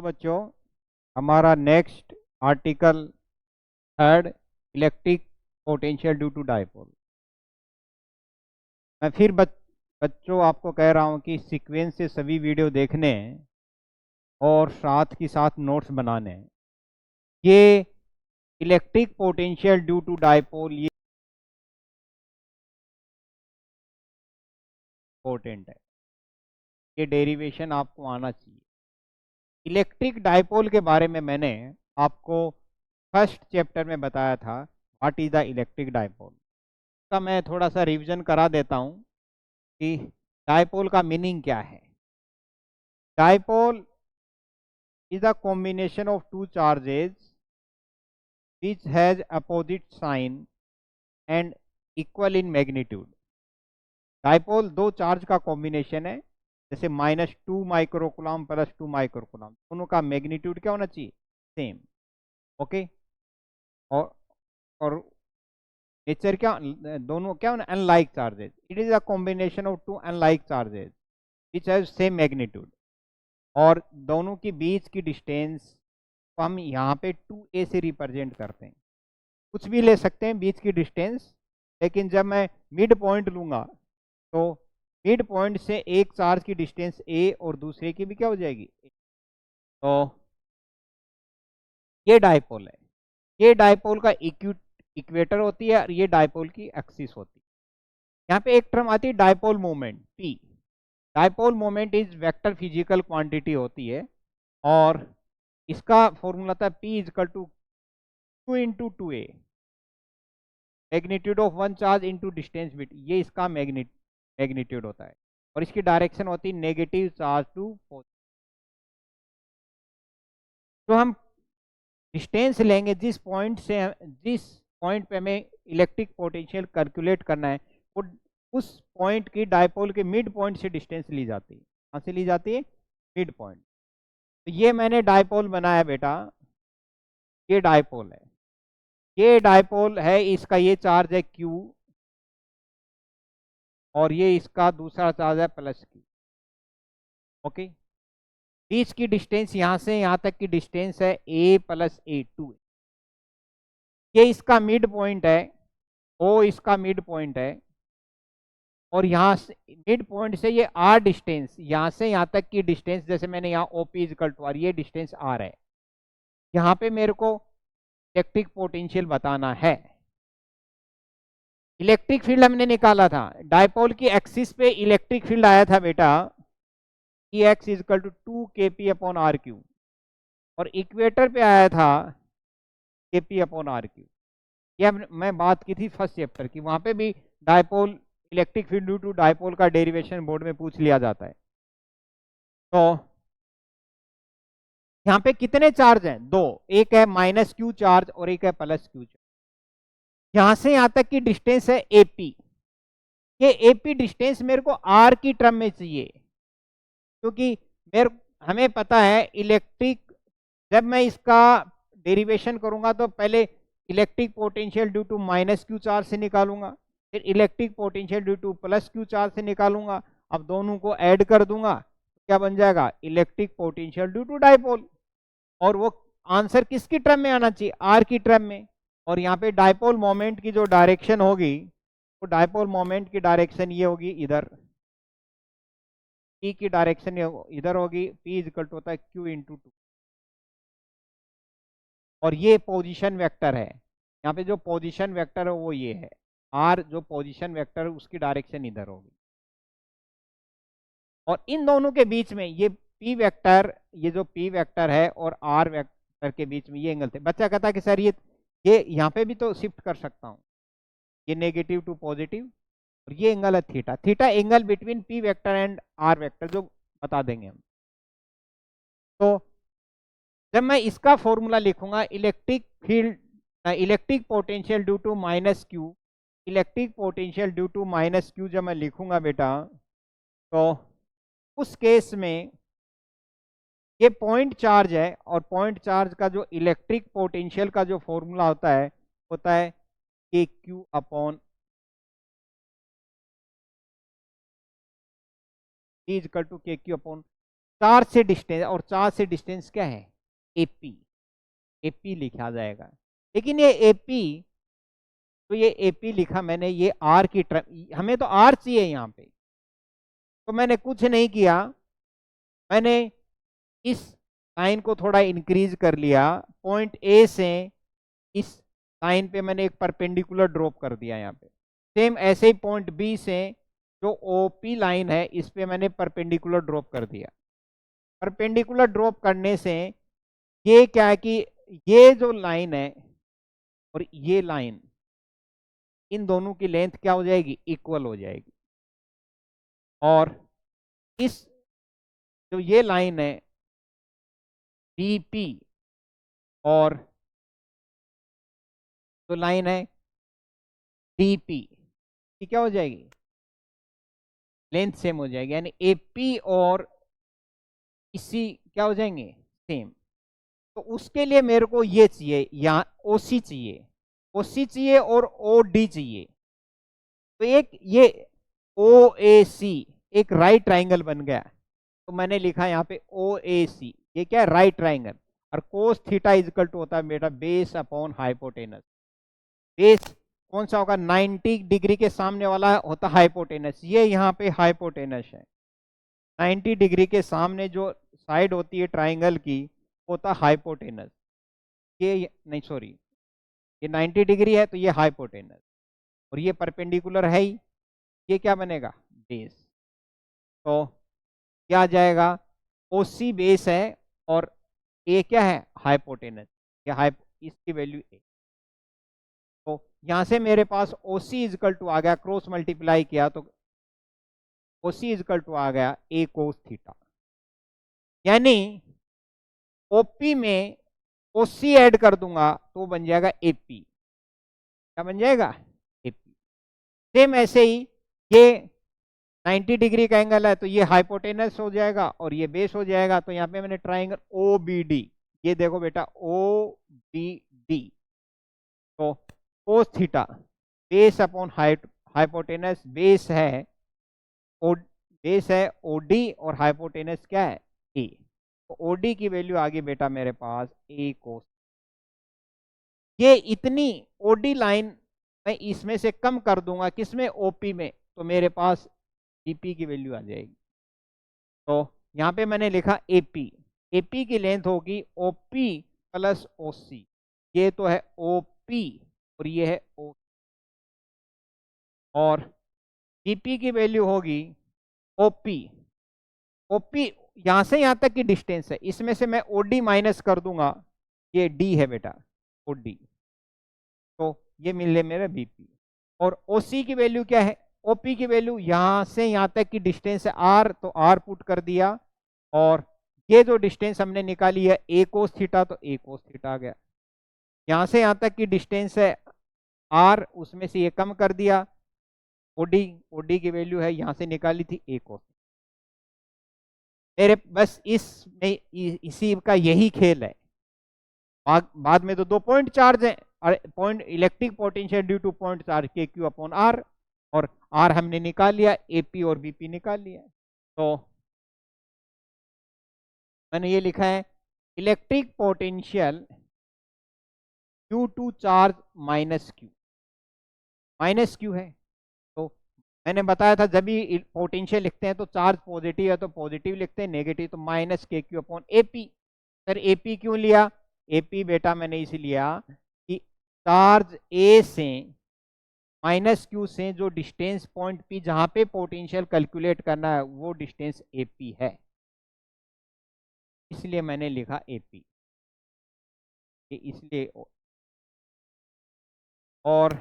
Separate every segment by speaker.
Speaker 1: बच्चों, हमारा next article third, electric potential due to dipole. मैं फिर बच्चों आपको कह रहा हूं कि सीक्वेंस से सभी वीडियो देखने हैं और साथ ही साथ नोट्स बनाने हैं। ये electric potential due to dipole ये इम्पोर्टेंट है, ये डेरिवेशन आपको आना चाहिए। इलेक्ट्रिक डायपोल के बारे में मैंने आपको फर्स्ट चैप्टर में बताया था, what is the electric dipole. का मैं थोड़ा सा रिवीजन करा देता हूं कि डायपोल का मीनिंग क्या है। Dipole is a combination of two charges which has opposite sign and equal in magnitude। Dipole दो चार्ज का कॉम्बिनेशन है, जैसे -2 माइक्रोकुलम प्लस 2 माइक्रोकुलम, दोनों का मैग्नीट्यूड क्या होना चाहिए, सेम। ओके, और और नेचर क्या, दोनों क्या होना, unlike charges. It is a combination of two unlike charges which have same magnitude. और दोनों के बीच की डिस्टेंस को हम यहाँ पे 2a से रिप्रेजेंट करते हैं। कुछ भी ले सकते हैं बीच की डिस्टेंस, लेकिन जब मैं मिड पॉइंट लूँगा तो मिड पॉइंट से एक चार्ज की डिस्टेंस a और दूसरे की भी क्या हो जाएगी, तो ये डायपोल है। ये डायपोल का इक्वेटर होती है और ये डायपोल की एक्सिस होती है। यहाँ पे एक टर्म आती है dipole moment p। Dipole moment is vector physical quantity होती है और इसका फॉर्मूला था p equal to 2 into 2a, magnitude of one charge into distance बिट, ये इसका मैग्नीट्यूड होता है। और इसकी डायरेक्शन होती है नेगेटिव चार्ज टू पॉजिटिव। तो हम डिस्टेंस लेंगे जिस पॉइंट पे हमें इलेक्ट्रिक पोटेंशियल कैलकुलेट करना है, वो उस पॉइंट की डायपोल के मिड पॉइंट से डिस्टेंस ली जाती है। कहाँ से ली जाती है, मिड पॉइंट। तो ये मैंने डायपोल बनाया बेटा, ये डायपोल है, ये डायपोल है, इसका ये चार्ज है Q और ये इसका दूसरा चार्ज है प्लस Q। ओके, बीच की डिस्टेंस यहाँ से यहाँ तक की डिस्टेंस है a प्लस a2। ये इसका मिड पॉइंट है, O इसका मिड पॉइंट है, और यहाँ से मिड पॉइंट से ये R डिस्टेंस, यहाँ से यहाँ तक की डिस्टेंस, जैसे मैंने यहाँ OP इजकल टू R, ये डिस्टेंस R है। यहाँ पे मेरे को इलेक्ट्रिक पोटेंशियल बताना है। इलेक्ट्रिक फील्ड हमने निकाला था, डायपोल की एक्सिस पे इलेक्ट्रिक फील्ड आया था बेटा Ex इजकल टू 2kp/r3, और इक्वेटर पे आया था kp/r3। ये मैं बात की थी फर्स्ट चैप्टर की, वहां पे भी dipole electric field due to dipole का डेरिवेशन बोर्ड में पूछ लिया जाता है। तो यहाँ पे कितने चार्ज हैं, दो, एक है -q चार्ज और एक है +q चार्ज। यहां से यहां तक की डिस्टेंस है AP। ये AP डिस्टेंस मेरे को R की टर्म में चाहिए, क्योंकि हमें पता है इलेक्ट्रिक, जब मैं इसका डेरिवेशन करूंगा तो पहले electric potential due to -q charge से निकालूंगा, फिर electric potential due to +q charge से निकालूंगा। अब दोनों को ऐड कर दूंगा, क्या बन जाएगा, electric potential due to dipole. और वो आंसर किसकी टर्म में आना चाहिए, R की टर्म में। और यहाँ पे डायपोल मोमेंट की जो डायरेक्शन होगी, वो डायपोल मोमेंट की डायरेक्शन ये होगी, इधर P की डायरेक्शन इधर होगी, P इक्वल टू होता है Q इंटू 2। और ये पोजीशन वेक्टर है, यहाँ पे जो पोजीशन वेक्टर है वो ये है, R जो पोजीशन वेक्टर है उसकी डायरेक्शन इधर होगी। और इन दोनों के बीच में ये P वेक्टर, ये जो P वेक्टर है और R वेक्टर के बीच में ये एंगल थे। बच्चा कहता है कि सर ये यहाँ पे भी तो शिफ्ट कर सकता हूँ, ये नेगेटिव टू पॉजिटिव, और ये एंगल है theta. Theta angle between P vector and R vector, जो बता देंगे हम। तो जब मैं इसका फॉर्मूला लिखूंगा, electric field, electric potential due to -q, electric potential due to -q जब मैं लिखूंगा बेटा, तो उस केस में ये पॉइंट चार्ज है, और पॉइंट चार्ज का जो इलेक्ट्रिक पोटेंशियल का जो फॉर्मूला होता है kq upon E equal to kq upon charge से डिस्टेंस, और चार्ज से डिस्टेंस क्या है, एपी, एपी लिखा जाएगा। लेकिन ये एपी, तो ये एपी लिखा मैंने, ये आर की टर्म, हमें तो आर चाहिए यहाँ पे, तो मैंने कुछ नहीं किया, मैंने इस लाइन को थोड़ा इंक्रीज कर लिया, पॉइंट ए से इस लाइन पे मैंने एक परपेंडिकुलर ड्रॉप कर दिया यहाँ पे। सेम ऐसे ही पॉइंट बी से जो ओपी लाइन है इस पे मैंने परपेंडिकुलर ड्रॉप कर दिया। परपेंडिकुलर ड्रॉप करने से ये क्या है कि ये जो लाइन है और ये लाइन, इन दोनों की लेंथ क्या हो जाएगी, इक्वल हो जाएगी। और इस जो ये लाइन है बीपी और जो लाइन है डीपी की क्या हो जाएगी, लेंथ सेम हो जाएगी, यानी एपी और इसी क्या हो जाएंगे, सेम। तो उसके लिए मेरे को ये चाहिए, यहाँ ओसी चाहिए, ओसी चाहिए और ओडी चाहिए। तो एक ये ओ ए सी एक राइट ट्राइंगल बन गया, तो मैंने लिखा यहाँ पे ओ ए सी, ये क्या है, राइट ट्राइंगल। और कोस थीटा इजकल टू होता है बेटा बेस अपॉन हाइपोटेनस। बेस कौन सा होगा, 90 डिग्री के सामने वाला होता है हाइपोटेनस, ये यहाँ पे हाइपोटेनस है। 90 डिग्री के सामने जो साइड होती है ट्राइंगल की होता हाइपोटेनस। ये नहीं सॉरी, ये 90 डिग्री है तो ये हाइपोटेनस, और ये परपेंडिकुलर है ही, ये क्या बनेगा, बेस। तो क्या आ जाएगा, ओसी बेस है और ए क्या है, हाइपोटेनस, या इसकी वैल्यू ए। तो यहां से मेरे पास ओसी इजकल टू आ गया, क्रॉस मल्टीप्लाई किया तो ओसी इजकल टू आ गया ए कोस थीटा, यानी ओपी में ओसी ऐड कर दूंगा तो बन जाएगा एपी। क्या बन जाएगा, एपी। सेम ऐसे ही ये 90 डिग्री का एंगल है तो ये हाइपोटेनस हो जाएगा और ये बेस हो जाएगा। तो यहाँ पे मैंने ट्राइंगल ओ बी डी, ये देखो बेटा ओ बी डी, तो cos theta base upon hypotenuse, base है ओ, बेस है ओडी और हाइपोटेनस क्या है, ए। तो ओडी की वैल्यू आ गई बेटा मेरे पास ए कोस। ये इतनी ओडी लाइन मैं इसमें से कम कर दूंगा, किसमें, ओपी में, तो मेरे पास डीपी की वैल्यू आ जाएगी। तो यहाँ पे मैंने लिखा एपी, एपी की लेंथ होगी ओपी प्लस ओसी, ये तो है ओपी और ये है ओ, और डीपी की वैल्यू होगी ओपी, ओपी यहां से यहां तक की डिस्टेंस है, इसमें से मैं ओडी माइनस कर दूंगा, ये डी है बेटा ओडी, तो ये मिले मेरा बीपी। और ओसी की वैल्यू क्या है, ओपी की वैल्यू यहां से यहां तक की डिस्टेंस है आर, तो आर पुट कर दिया, और ये जो डिस्टेंस हमने निकाली है ए कोस थीटा, तो ए कोस थीटा आ गया। यहां से यहां तक की डिस्टेंस है आर, उसमें से ये कम कर दिया, ओडी, ओडी की वैल्यू है यहां से निकाली थी ए कोस। मेरे बस इसी का यही खेल है। बाद में तो 2 पॉइंट चार्ज है, point electric potential due to point charge k q upon are, और आर हमने निकाल लिया, एपी और बीपी निकाल लिया। तो मैंने ये लिखा है electric potential due to charge minus q, minus q है। तो मैंने बताया था जब भी पोटेंशियल लिखते हैं तो चार्ज पॉजिटिव है तो पॉजिटिव लिखते हैं, नेगेटिव तो minus k q upon AP. Sir AP क्यों लिया, एपी बेटा मैंने इसे लिया कि चार्ज ए से माइनस क्यू से जो डिस्टेंस पॉइंट पी जहां पे पोटेंशियल कैलकुलेट करना है वो डिस्टेंस एपी है, इसलिए मैंने लिखा एपी, ये इसलिए। और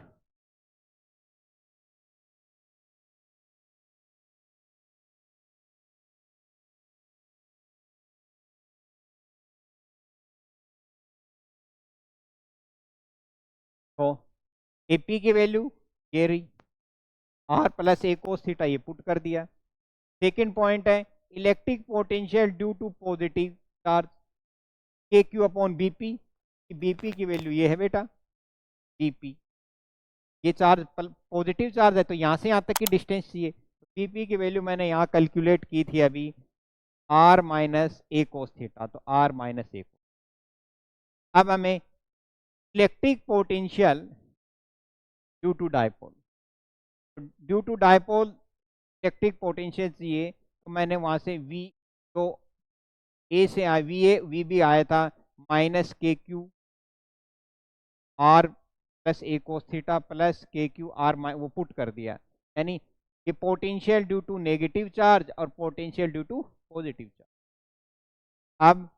Speaker 1: तो एपी की वैल्यू ये रही, r plus a cos theta, ये पुट कर दिया। सेकेंड पॉइंट है electric potential due to positive charge k q upon BP, BP की वैल्यू ये है बेटा बीपी, ये चार्ज पॉजिटिव चार्ज है तो यहाँ से यहाँ तक की डिस्टेंस चाहिए, बीपी की वैल्यू मैंने यहाँ कैलकुलेट की थी अभी r minus a cos theta, तो आर माइनस ए। अब हमें electric potential due to dipole, due to dipole electric potential चाहिए, तो मैंने वहां से वी, तो ए से वी भी आया था minus k q r plus a cos theta plus k q r, वो पुट कर दिया। यानी ये potential due to negative charge और potential due to positive charge. अब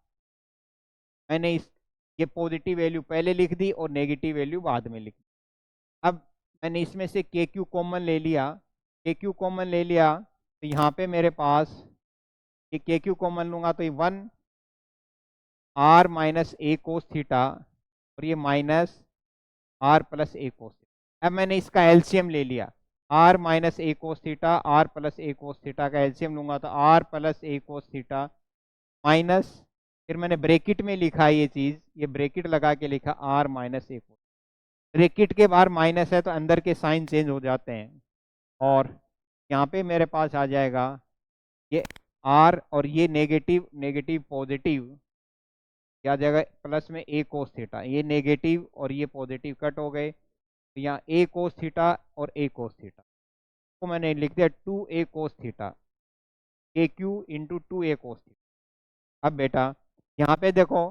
Speaker 1: मैंने ये पॉजिटिव वैल्यू पहले लिख दी और नेगेटिव वैल्यू बाद में लिख दी। अब मैंने इसमें से के क्यू कॉमन ले लिया, के क्यू कॉमन ले लिया, तो यहाँ पे मेरे पास ये के क्यू कॉमन लूंगा तो ये 1 r minus a cos theta और ये minus r plus a cos theta. अब मैंने इसका एलसीएम ले लिया, r minus a cos theta, r plus a cos theta का एलसीएम लूंगा तो r plus a cos theta minus, फिर मैंने ब्रैकेट में लिखा ये चीज़, ये ब्रैकेट लगा के लिखा r minus a cos. Bracket के बाहर माइनस है तो अंदर के साइन चेंज हो जाते हैं, और यहाँ पे मेरे पास आ जाएगा ये आर और ये नेगेटिव नेगेटिव पॉजिटिव, क्या जाएगा प्लस में ए कोस थीटा, ये नेगेटिव और ये पॉजिटिव कट हो गए, तो यहाँ ए कोस थीटा और ए कोस थीटा को मैंने लिख दिया 2a कोस थीटा के Q into 2a cos theta. अब बेटा यहाँ पे देखो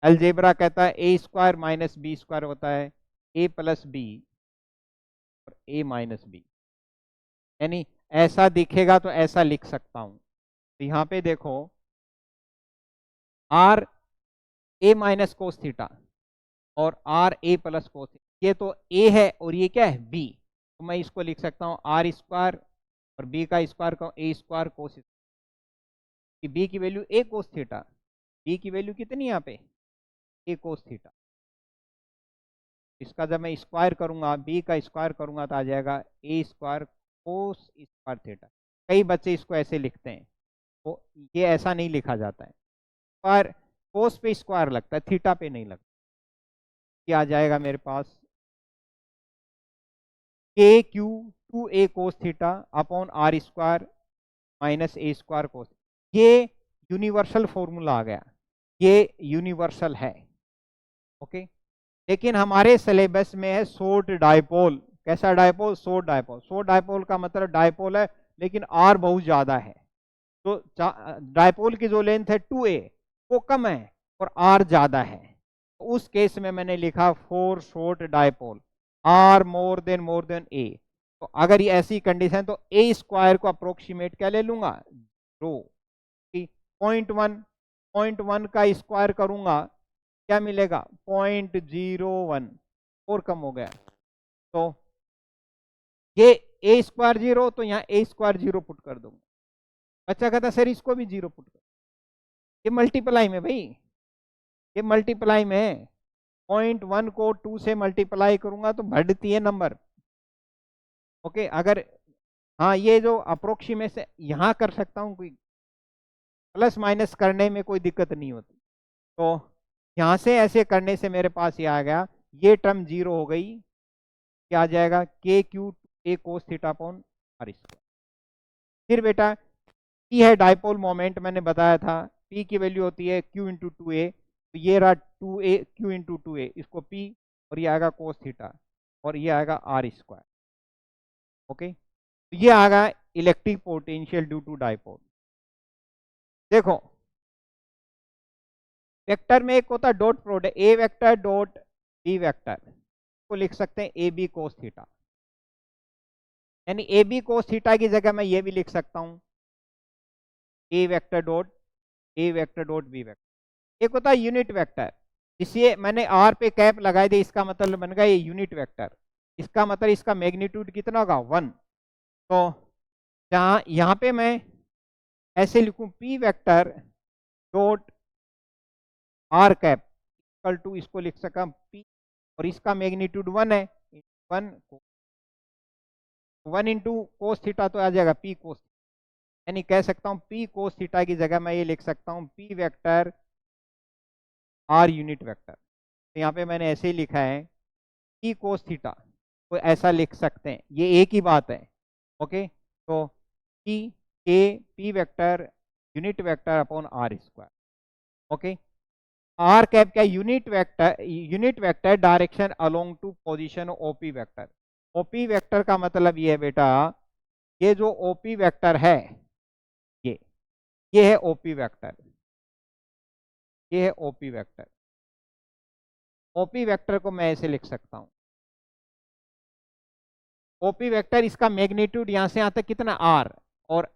Speaker 1: अलजेब्रा कहता है ए स्क्वायर माइनस बी स्क्वायर होता है ए प्लस बी और ए माइनस बी, यानी ऐसा दिखेगा तो ऐसा लिख सकता हूँ। तो यहाँ पे देखो r a minus cos theta और r a plus cos theta, ये तो ए है और ये क्या है बी, तो मैं इसको लिख सकता हूँ आर स्क्वायर और बी का स्क्वायर का ए स्क्वायर कोस, बी की वैल्यू ए कोस थीटा, बी की वैल्यू कितनी यहाँ पे ए कोस थीटा। इसका जब मैं स्क्वायर करूंगा, बी का स्क्वायर करूंगा तो आ जाएगा ए स्क्वायर कोस स्क्वायर थीटा। कई बच्चे इसको ऐसे लिखते हैं, तो ये ऐसा नहीं लिखा जाता है, पर कोस पे स्क्वायर लगता है, थीटा पे नहीं लगता। ये आ जाएगा मेरे पास k q 2a cos theta upon r square minus a square cos. ये यूनिवर्सल फॉर्मूला आ गया, ये यूनिवर्सल है, ओके। लेकिन हमारे सिलेबस में है शॉर्ट डायपोल। कैसा dipole? Short dipole. Short dipole का मतलब डायपोल है लेकिन आर बहुत ज़्यादा है, तो डायपोल की जो लेंथ है 2a वो कम है और आर ज़्यादा है, तो उस केस में मैंने लिखा for short dipole r more than a. तो अगर ये ऐसी कंडीशन तो ए स्क्वायर को अप्रोक्सीमेट क्या ले लूंगा 0, 0.1 का स्क्वायर करूंगा क्या मिलेगा 0.01 और कम हो गया, तो ये ए स्क्वायर 0, तो यहाँ ए स्क्वायर 0 पुट कर दूंगा। बच्चा कहता सर इसको भी 0 पुट कर, ये मल्टीप्लाई में भाई, ये मल्टीप्लाई में 0.1 को 2 से मल्टीप्लाई करूंगा तो बढ़ती है नंबर, ओके। अगर हाँ ये जो अप्रोक्सीमेशन यहाँ कर सकता हूँ, कोई प्लस माइनस करने में कोई दिक्कत नहीं होती, तो यहाँ से ऐसे करने से मेरे पास ये आ गया, ये टर्म 0 हो गई, क्या आ जाएगा k q a cos theta upon r square. फिर बेटा पी है डायपोल मोमेंट, मैंने बताया था पी की वैल्यू होती है क्यू इंटू 2a, तो ये रहा 2a क्यू इंटू 2a, इसको पी और ये आएगा कोस थीटा और ये आएगा आर स्क्वायर, ओके। तो ये आ गया electric potential due to dipole. देखो वेक्टर में एक होता है dot product, a vector dot b vector को लिख सकते हैं ए बी कोस थीटा, यानी ए बी कोस थीटा की जगह मैं ये भी लिख सकता हूं ए वेक्टर डॉट बी वेक्टर। एक होता है यूनिट वेक्टर, इसलिए मैंने आर पे कैप लगाई दी, इसका मतलब बन गया ये यूनिट वेक्टर, इसका मतलब इसका मैग्नीट्यूड कितना होगा 1। तो जहाँ यहाँ पे मैं ऐसे लिखूं p vector dot r cap equal to, इसको लिख सका पी और इसका मैग्नीट्यूड 1 है, 1 इंटू कोस थीटा तो आ जाएगा पी कोस, यानी कह सकता हूं पी कोस थीटा की जगह मैं ये लिख सकता हूं p vector r unit vector. तो यहाँ पे मैंने ऐसे ही लिखा है पी कोस थीटा, तो ऐसा लिख सकते हैं, ये एक ही बात है, ओके। तो p k p vector unit vector upon r square. Okay, r cap क्या, unit vector direction along to position OP vector. OP vector का मतलब ये है बेटा, ये जो ओपी वेक्टर है ये ये है ओपी वेक्टर, ये है ओपी वेक्टर। ओपी वेक्टर को मैं ऐसे लिख सकता हूं, ओपी वेक्टर इसका मैग्नीट्यूड यहां से यहां तक कितना आर, और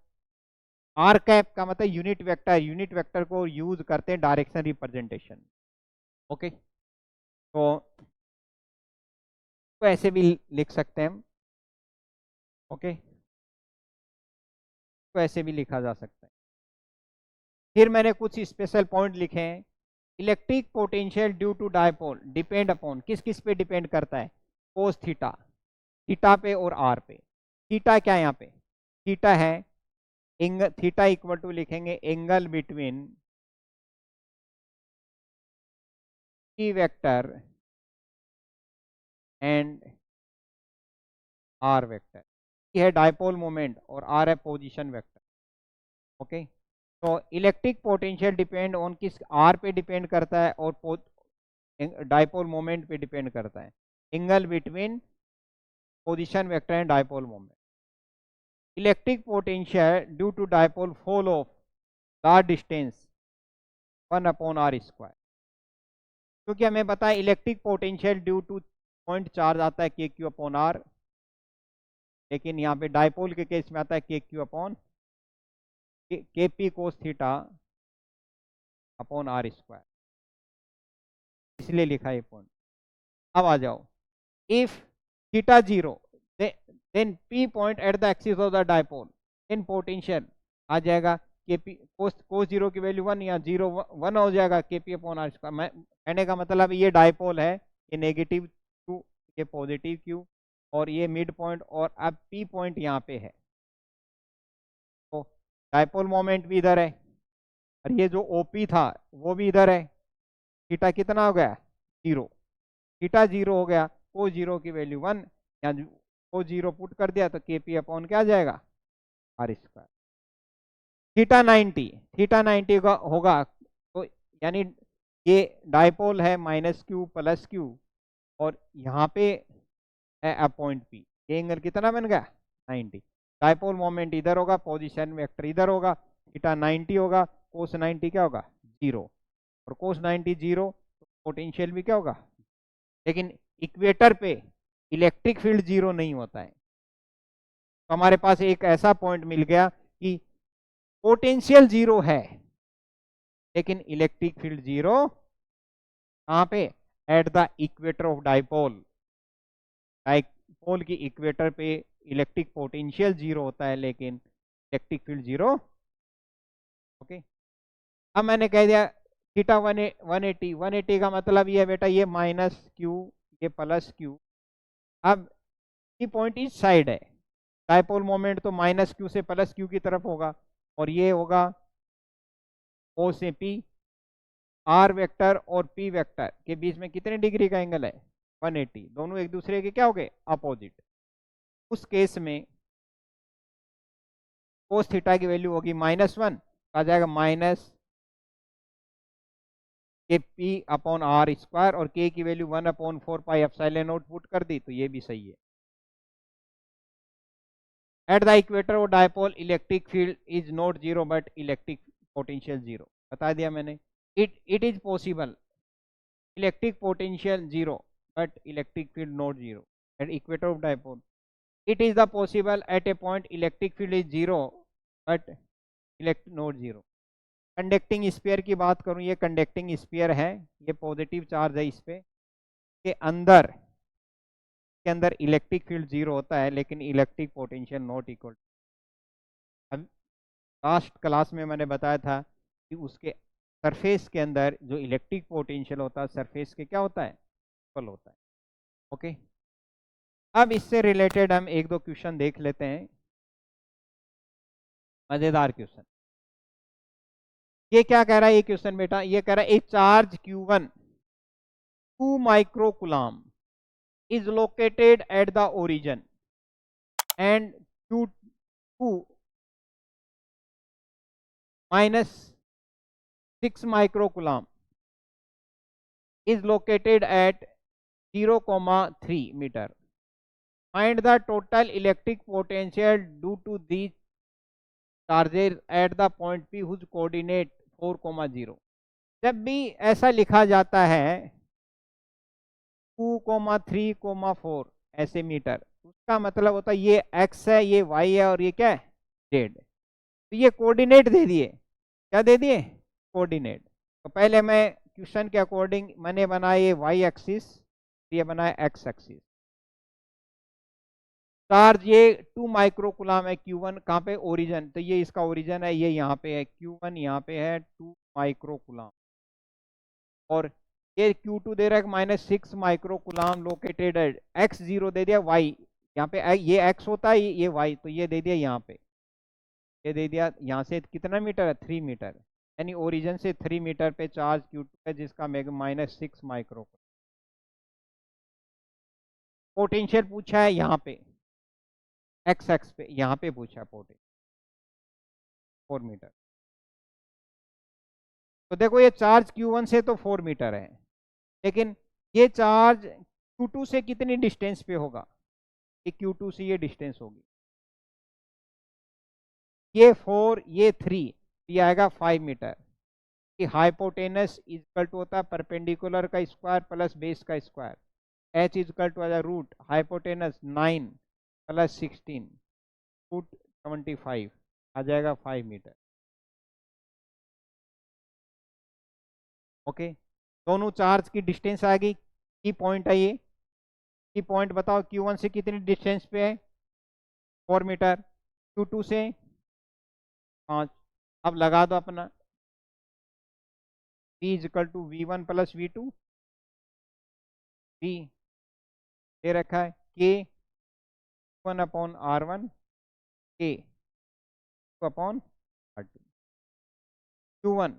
Speaker 1: आर कैप का मतलब यूनिट वेक्टर, यूनिट वेक्टर को यूज करते हैं डायरेक्शन रिप्रेजेंटेशन। ओके, तो ऐसे भी लिख सकते हैं हम। ओके, तो ऐसे भी लिखा जा सकता है। फिर मैंने कुछ स्पेशल पॉइंट लिखे हैं। Electric potential due to dipole depend upon, किस किस पे डिपेंड करता है, कोस थीटा, थीटा पे और आर पे। थीटा क्या है यहाँ पे, थीटा है थीटा इक्वल टू लिखेंगे angle between P vector and R vector. ये है डायपोल मोमेंट और आर है पोजीशन वेक्टर। ओके, तो इलेक्ट्रिक पोटेंशियल डिपेंड ऑन किस, आर पे डिपेंड करता है और डायपोल मोमेंट पे डिपेंड करता है, angle between position vector and dipole moment. Electric potential due to dipole fall off the distance 1/r²। क्योंकि हमें पता है electric potential due to point charge आता है के क्यू अपॉन आर, लेकिन यहाँ पे डायपोल के केस में आता है k q upon k p cos theta upon r², इसलिए लिखा है पॉइंट। अब आ जाओ, if theta 0 then p point at the axis of the dipole, then potential आ जाएगा के पी कोस 0 की वैल्यू 1 या 0 1 हो जाएगा के पी अपॉन r²। मैं कहने का मतलब ये डायपोल है, ये नेगेटिव क्यू, ये पॉजिटिव क्यू, और ये मिड पॉइंट, और अब p पॉइंट यहाँ पे है, तो डायपोल मोमेंट भी इधर है, और ये जो OP था वो भी इधर है। थीटा कितना हो गया, 0, थीटा 0 हो गया, को 0 की वैल्यू 1 या को 0 पुट कर दिया तो के पी अपॉन क्या आ जाएगा, r²। थीटा 90 का होगा, तो यानी ये डायपोल है -q + q, और यहाँ पे है अब पॉइंट P, ये एंगल कितना बन गया 90। डायपोल मोमेंट इधर होगा, पोजीशन वेक्टर इधर होगा, थीटा 90 होगा, कोस 90 क्या होगा 0, और कोस 90 0, तो पोटेंशियल भी क्या होगा। लेकिन इक्वेटर पे इलेक्ट्रिक फील्ड 0 नहीं होता है, तो हमारे पास एक ऐसा पॉइंट मिल गया कि पोटेंशियल 0 है लेकिन इलेक्ट्रिक फील्ड 0 कहाँ पे, at the equator of dipole. Dipole की इक्वेटर पे इलेक्ट्रिक पोटेंशियल 0 होता है लेकिन इलेक्ट्रिक फील्ड 0। ओके, अब मैंने कह दिया थीटा 180 का मतलब ये है बेटा, ये -q ये +q। अब ये पॉइंट इस साइड है, डायपोल मोमेंट तो -q से +q की तरफ होगा, और ये होगा O से P, R वेक्टर और P वेक्टर के बीच में कितने डिग्री का एंगल है 180, दोनों एक दूसरे के क्या हो गए अपोजिट। उस केस में कोस थीटा की वैल्यू होगी -1, आ जाएगा के पी अपॉन r², और k की वैल्यू 1/4πε0 पुट कर दी तो ये भी सही है। At the equator of dipole electric field is not 0 but electric potential 0, बता दिया मैंने। It is possible electric potential 0 but electric field not 0 at equator of dipole. It is the possible at A point electric field is 0 but electric not 0। Conducting sphere की बात करूं, ये conducting sphere है, ये positive charge है इस पे, के अंदर इलेक्ट्रिक फील्ड 0 होता है लेकिन इलेक्ट्रिक पोटेंशियल नॉट इक्वल। अब लास्ट क्लास में मैंने बताया था कि उसके सरफेस के अंदर जो इलेक्ट्रिक पोटेंशियल होता है सरफेस के क्या होता है, इक्वल होता है। ओके, अब इससे रिलेटेड हम एक दो क्वेश्चन देख लेते हैं, मजेदार क्वेश्चन। ये क्या कह रहा है ये क्वेश्चन बेटा, ये कह रहा है एक charge Q1 2 microcoulomb is located at the origin and Q2 -6 microcoulomb is located at 0,3 meter. Find the total electric potential due to these charges at the point P whose coordinate 4,0. जब भी ऐसा लिखा जाता है 2,3,4 ऐसे मीटर, उसका मतलब होता है ये x है, ये y है और ये क्या है z। तो ये कोऑर्डिनेट दे दिए, क्या दे दिए कोऑर्डिनेट। तो पहले मैं क्वेश्चन के अकॉर्डिंग मैंने बनाया ये y एक्सिस, ये बनाया x एक्सिस। चार्ज ये 2 माइक्रोकुलाम है Q1, कहाँ पे ओरिजिन, तो ये इसका ओरिजिन है, ये यहाँ पे है Q1, यहाँ पे है 2 माइक्रोकुलाम और ये Q2 दे रहा है -6 माइक्रोकुलाम लोकेटेड है। x0 दे दिया, y यहाँ पे ये x होता है, ये y, तो ये दे दिया यहाँ पे, ये दे दिया यहाँ से कितना मीटर है 3 मीटर, यानी ओरिजिन से 3 मीटर पे चार्ज Q2 है जिसका -6 माइक्रो। पोटेंशियल पूछा है यहाँ पे एक्स एक्स पे, यहाँ पे पूछा पोटेंशियल 4 मीटर। तो देखो ये चार्ज Q1 से तो 4 मीटर है, लेकिन ये चार्ज Q2 से कितनी डिस्टेंस पे होगा, ये Q2 से ये डिस्टेंस होगी, ये 4 ये 3, ये आएगा 5 मीटर। कि हाइपोटेनस इक्वल टू होता है परपेंडिकुलर का स्क्वायर प्लस बेस का square, h equal to root hypotenuse 9 plus 16 root 75 आ जाएगा 5 मीटर। ओके, दोनों चार्ज की डिस्टेंस आ गई। की पॉइंट है ये, की पॉइंट बताओ Q1 से कितनी डिस्टेंस पे है 4 मीटर, Q2 से 5। अब लगा दो अपना V equal to V1 plus V2, V दे रखा है K 1/R1 K 2/R2। Q1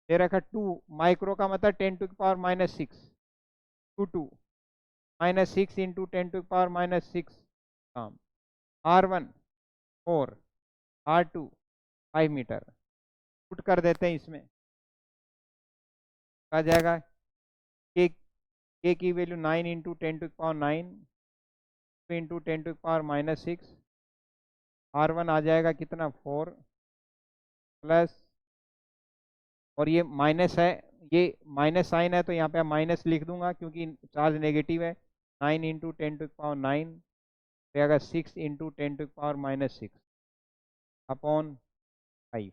Speaker 1: दे रखा 2 माइक्रो का मतलब 10⁻⁻6, Q2 -6 इंटू 10⁻⁻6 काम, R1 4, R2 5 मीटर। पुट कर देते हैं इसमें, आ जाएगा के की वैल्यू 9 इंटू 10⁹ इंटू 10⁻⁻6, R1 आ जाएगा कितना 4 प्लस, और ये माइनस है, ये माइनस साइन है तो यहाँ पे माइनस लिख दूंगा क्योंकि चार्ज नेगेटिव है। 9 इंटू 10⁹ रहेगा 6 इंटू 10⁻⁻6 अपॉन 5,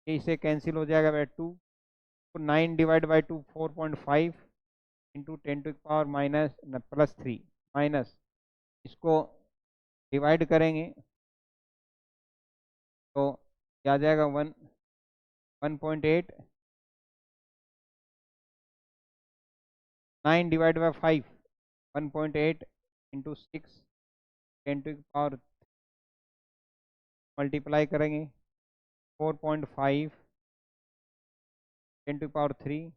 Speaker 1: ये इसे कैंसिल हो जाएगा बाय 2, तो 9 डिवाइड बाई 2 4.5 इंटू 10⁻⁻3 माइनस, इसको डिवाइड करेंगे तो क्या आ जाएगा 1.8, 9 डिवाइड बाई 5 1.8 इंटू 6 10⁻, मल्टीप्लाई करेंगे 4.5 10⁻3,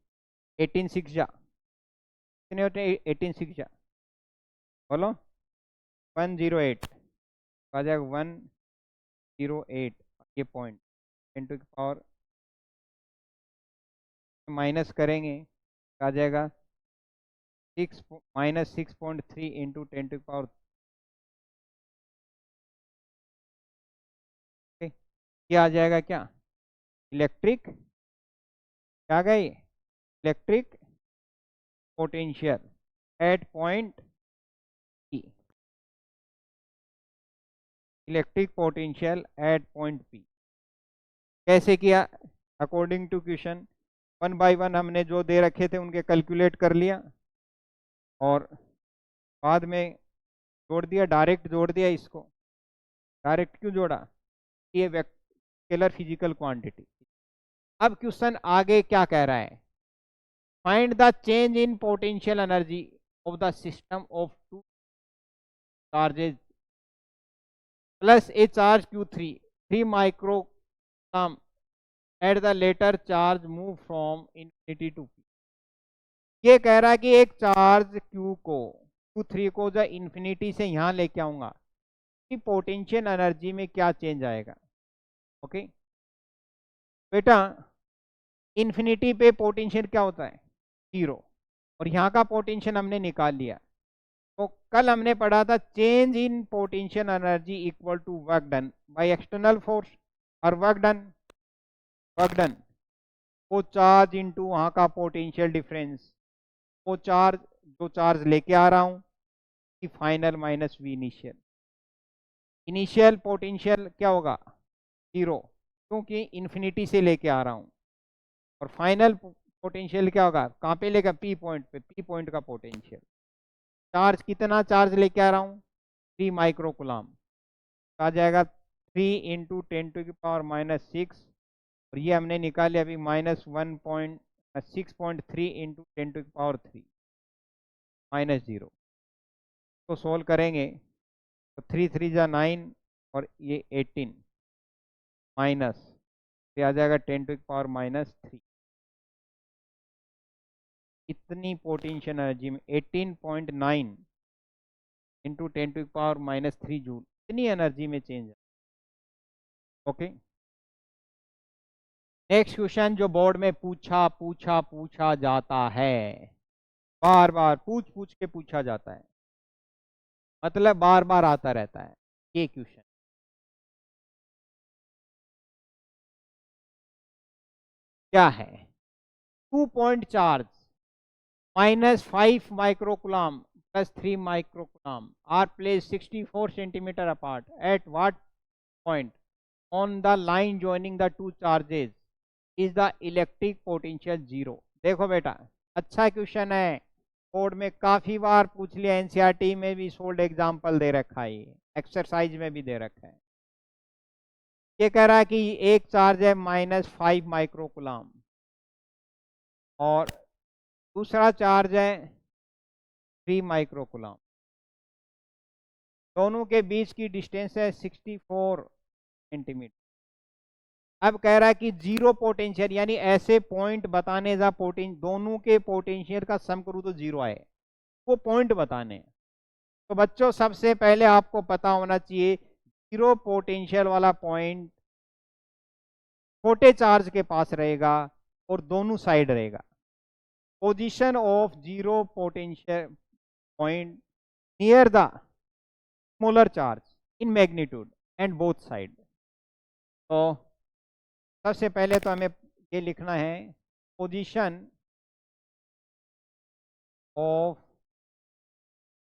Speaker 1: 18 6 जा कितने होते हैं 18 6 जा बोलो 108, आ जाएगा 108, ये पॉइंट 10⁻, माइनस करेंगे आ जाएगा 6 -6.3 इंटू 10⁻, ये आ जाएगा क्या इलेक्ट्रिक, क्या गई electric potential at point P, electric potential at point P। कैसे किया अकॉर्डिंग टू क्वेश्चन, 1 बाय 1 हमने जो दे रखे थे उनके कैलकुलेट कर लिया और बाद में जोड़ दिया, डायरेक्ट जोड़ दिया। इसको डायरेक्ट क्यों जोड़ा, ये स्केलर फिजिकल क्वांटिटी। अब क्वेश्चन आगे क्या कह रहा है, find the change in potential energy of the system of 2 charges plus a charge Q3 3 microcoulomb at the latter charge move from infinity to P। ये कह रहा है कि एक चार्ज Q3 को जब इन्फिनिटी से यहाँ लेके आऊंगा कि पोटेंशियल एनर्जी में क्या चेंज आएगा। ओके बेटा, इन्फिनिटी पे पोटेंशियल क्या होता है? 0। और यहाँ का पोटेंशियल हमने निकाल लिया। तो कल हमने पढ़ा था change in potential energy equal to work done by external force. और वर्क डन वो चार्ज इनटू वहाँ का पोटेंशियल डिफरेंस, वो चार्ज जो चार्ज लेके आ रहा हूँ कि final minus V initial. Initial potential क्या होगा? 0, क्योंकि इन्फिनिटी से लेके आ रहा हूँ। और फाइनल पोटेंशियल क्या होगा? कहाँ पे लेगा? पी पॉइंट पे, पी पॉइंट का पोटेंशियल। चार्ज कितना चार्ज लेके आ रहा हूँ? 3 माइक्रोकुलाम। आ जाएगा 3 इंटू 10⁻⁻6। और ये हमने निकाले अभी -6.3 इंटू 10⁻³ -0। तो सोल्व करेंगे तो 3 3 जा 9 और ये 18 माइनस ये आ जाएगा 10⁻⁻3। इतनी पोटेंशियल एनर्जी में 18.9 इंटू 10⁻⁻3 जूल, इतनी एनर्जी में चेंज है। ओके, नेक्स्ट क्वेश्चन जो बोर्ड में पूछा जाता है, बार बार पूछ के पूछा जाता है, मतलब बार बार आता रहता है ये क्वेश्चन। क्या है? 2 point charge -5 microcoulomb +3 microcoulomb are place 64 centimetre apart at what point on the line joining the two charges is the electric potential 0। देखो बेटा, अच्छा क्वेश्चन है, बोर्ड में काफी बार पूछ लिया, एनसीईआरटी में भी सोल्ड एग्जांपल दे रखा है, एक्सरसाइज में भी दे रखा है। ये कह रहा है कि एक चार्ज है -5 माइक्रोकुलाम और दूसरा चार्ज है 3 माइक्रोकुलाम। दोनों के बीच की डिस्टेंस है 64 सेंटीमीटर। अब कह रहा है कि 0 पोटेंशियल, यानी ऐसे पॉइंट बताने जा दोनों के पोटेंशियल का सम करूँ तो 0 आए, वो पॉइंट बताने। तो बच्चों सबसे पहले आपको पता होना चाहिए 0 पोटेंशियल वाला पॉइंट छोटे चार्ज के पास रहेगा और दोनों साइड रहेगा। Position of 0 potential point near the smaller charge in magnitude and both side. तो सबसे पहले तो हमें ये लिखना है position of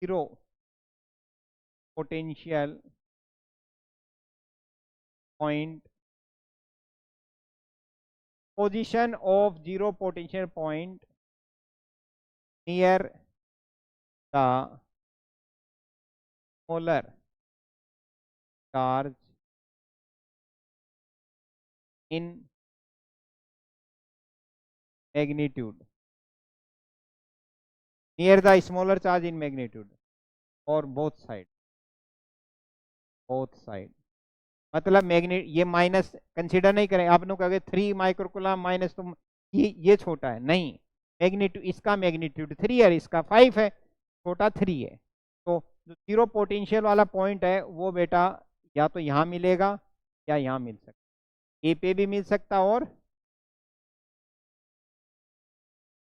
Speaker 1: 0 potential point, position of 0 potential point near the smaller charge in magnitude, near the smaller charge in magnitude और both side मतलब मैग्नेट, ये माइनस कंसीडर नहीं करें। आप लोग कहोगे 3 माइक्रोकुलम माइनस, तो ये छोटा है, नहीं, मैग्नीट्यूड इसका मैग्नीट्यूड 3 है, इसका 5 है, छोटा 3 है। तो जो 0 पोटेंशियल वाला पॉइंट है वो बेटा या तो यहाँ मिलेगा या यहाँ मिल सकता, ए पे भी मिल सकता, और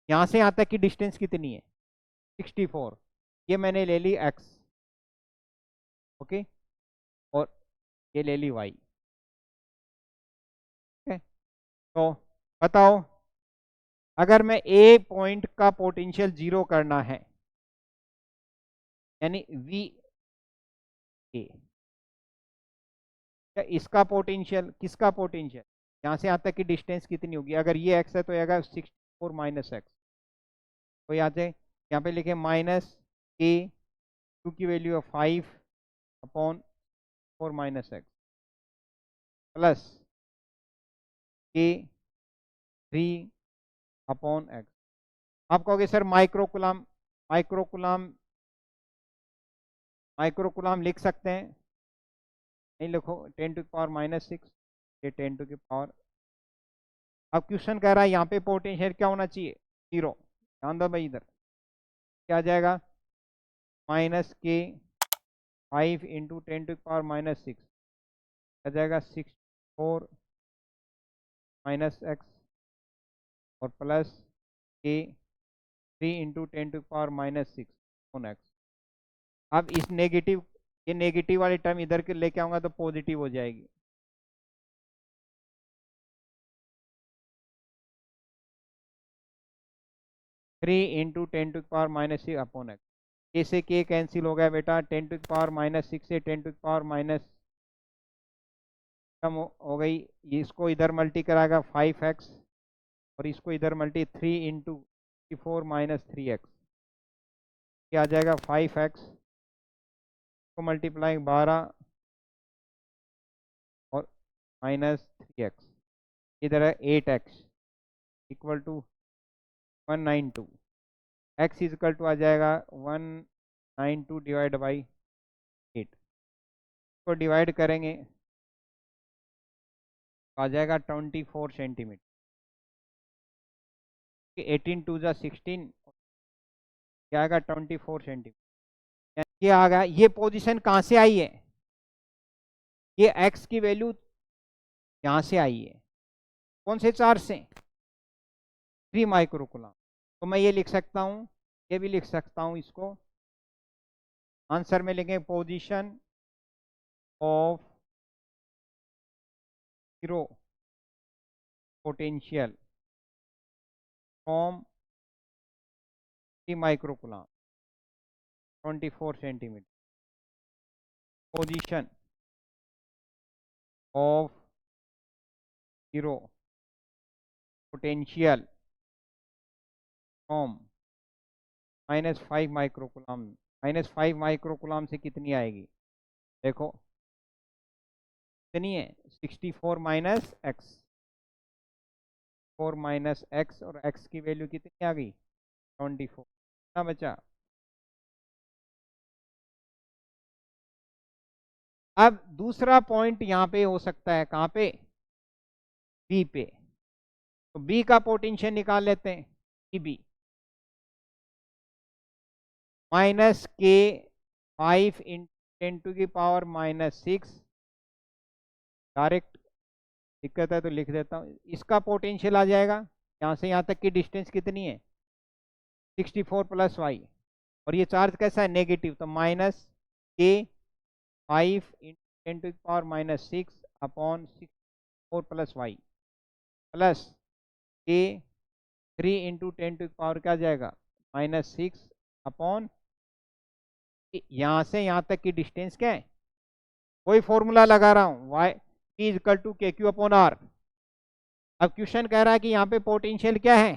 Speaker 1: यहाँ से यहाँ तक की डिस्टेंस कितनी है? 64। ये मैंने ले ली x, ओके, और ये ले ली y। तो बताओ, अगर मैं ए पॉइंट का पोटेंशियल 0 करना है, यानी वी ए, इसका पोटेंशियल, किसका पोटेंशियल, यहाँ से यहाँ तक की डिस्टेंस कितनी होगी? अगर ये x है तो आएगा 64 माइनस एक्स। तो यहाँ पे लिखे माइनस ए, क्यू की वैल्यू है 5/4 - x प्लस के 3/x। आप कहोगे सर माइक्रोकुलाम, माइक्रोकुलाम माइक्रोकुलाम लिख सकते हैं? नहीं लिखो, 10⁻⁻6, ये 10⁻। अब क्वेश्चन कह रहा है यहाँ पे पोटेंशियल क्या होना चाहिए? 0। ध्यान दो भाई, इधर क्या आ जाएगा? -k 5 × 10⁻⁻6 आ जाएगा 64 4 माइनस एक्स और plus K 3 into 10⁻⁻6 on x. अब इस नेगेटिव, ये नेगेटिव वाली टर्म इधर के लेके आऊंगा तो पॉजिटिव हो जाएगी। Three into 10⁻⁻6 upon x. जैसे के कैंसिल हो गया बेटा, 10⁻⁻6 से 10⁻⁻, कम हो गई। इसको इधर मल्टी कराएगा 5x और इसको इधर मल्टी 3 इंटू 4-3x, ये आ जाएगा 5x को मल्टीप्लाई 12 और -3x, इधर है 8x equal to 192। x equal to आ जाएगा 192 डिवाइड बाई 8, को डिवाइड करेंगे आ जाएगा 24 सेंटीमीटर। 18 टू जा 16, क्या आएगा 24 सेंटीमीटर। ये आ गया। ये पोजीशन कहाँ से आई है? ये x की वैल्यू यहाँ से आई है। कौन से चार्ज से? 3 माइक्रोकूलम। तो मैं ये लिख सकता हूँ, ये भी लिख सकता हूँ इसको। आंसर में लिखेंगे position of zero potential from 3 microcoulomb 24 centimetre. Position of zero potential from -5 microcoulomb. -5 microcoulomb से कितनी आएगी? देखो कितनी है, 64 माइनस एक्स, 4 माइनस एक्स, और एक्स की वैल्यू कितनी आ गई? 24। कितना बचा? अब दूसरा पॉइंट यहाँ पे हो सकता है, कहाँ पे? बी पे। तो बी का पोटेंशियल निकाल लेते हैं। B minus K 5 into 10⁻⁻6, direct दिक्कत है तो लिख देता हूँ। इसका पोटेंशियल आ जाएगा, यहाँ से यहाँ तक की डिस्टेंस कितनी है? 64 प्लस वाई, और ये चार्ज कैसा है? नेगेटिव। तो minus K 5 into 10⁻⁻6 upon 64 plus Y, plus K 3 into 10⁻, क्या जाएगा? -6 अपॉन, यहाँ से यहाँ तक की डिस्टेंस क्या है? कोई फॉर्मूला लगा रहा हूँ, y इक्वल टू के क्यू अपॉन आर। अब क्वेश्चन कह रहा है कि यहाँ पे पोटेंशियल क्या है?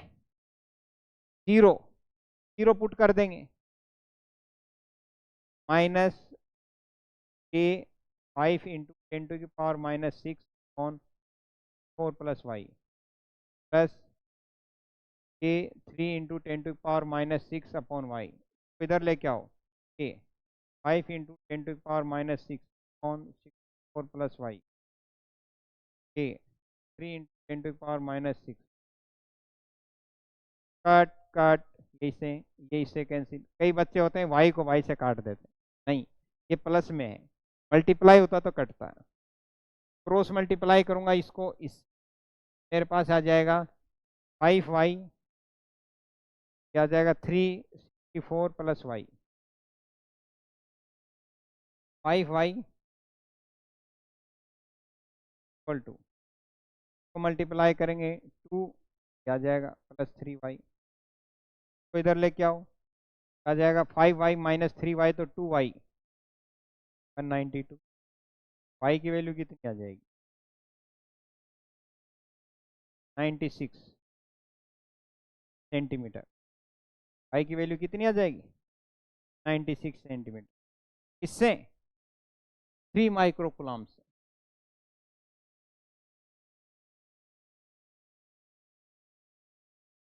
Speaker 1: जीरो। जीरो पुट कर देंगे। Minus K 5 into 10⁻⁻6 on 4 plus Y, plus K 3 into 10⁻⁻6 upon Y. इधर लेके आओ, के 5 इंटू 10⁻⁻6 ऑन 4 प्लस वाई, के 3 इंटू 10⁻⁻6, कट कट, ये से कैंसिल। कई बच्चे होते हैं वाई को वाई से काट देते हैं, नहीं, ये प्लस में है, मल्टीप्लाई होता तो कटता है। क्रॉस मल्टीप्लाई करूंगा इसको, इस मेरे पास आ जाएगा 5y, क्या आ जाएगा 364 plus Y, 5y equal to, को मल्टीप्लाई करेंगे 2, क्या आ जाएगा प्लस 3y, तो इधर लेके आओ, आ जाएगा 5y माइनस 3y, तो 2y 192। y की वैल्यू कितनी आ जाएगी? 96 सेंटीमीटर। y की वैल्यू कितनी आ जाएगी? 96 सेंटीमीटर। इससे 3 माइक्रोकूलम से।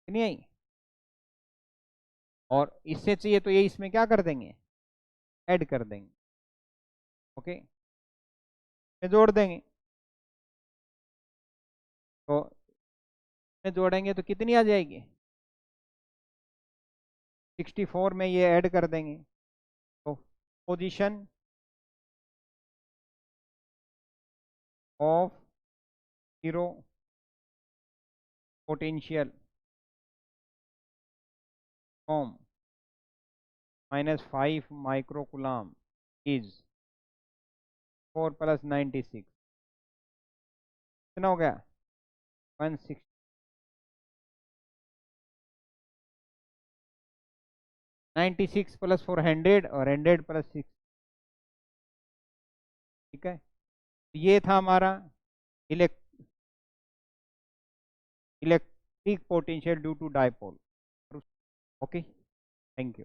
Speaker 1: कितनी आई? और इससे चाहिए तो ये इसमें क्या कर देंगे? ऐड कर देंगे। ओके, जोड़ देंगे। तो जोड़ेंगे तो कितनी आ जाएगी? 64 में ये ऐड कर देंगे, तो position of 0 potential from -5 microcoulomb is 4 + 96 कितना हो गया 160 96 + 400 और 100 + 6 ठीक है। ये था हमारा electric potential due to dipole. Okay thank you.